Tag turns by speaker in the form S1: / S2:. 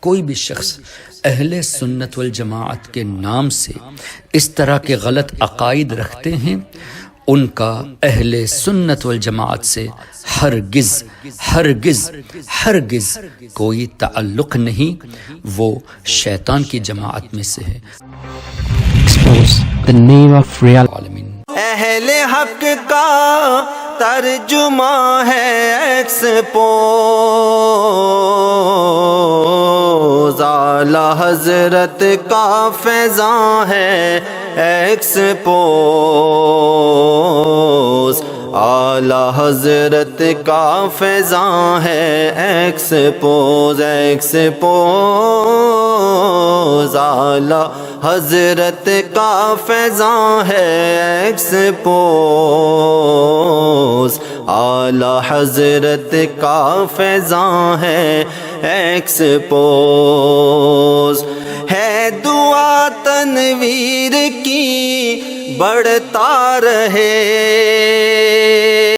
S1: کوئی بھی شخص اہل سنت والجماعت کے نام سے اس طرح کے غلط عقائد رکھتے ہیں، ان کا اہل سنت والجماعت سے ہرگز ہرگز ہرگز کوئی تعلق نہیں، وہ شیطان کی جماعت میں سے ہے۔
S2: اہل حق کا ترجمہ ہے ایکسپوز، اعلیٰ حضرت کا فیضاں ہے ایکسپوز، اعلیٰ حضرت کا فیضاں ہے ایکسپوز، ایکسپوز، اعلیٰ حضرت کا فیضاں ہے ایکسپوز، اعلیٰ حضرت کا فیضاں ہے ایکسپوز، ہے دعا تنویر کی بڑھتا رہے۔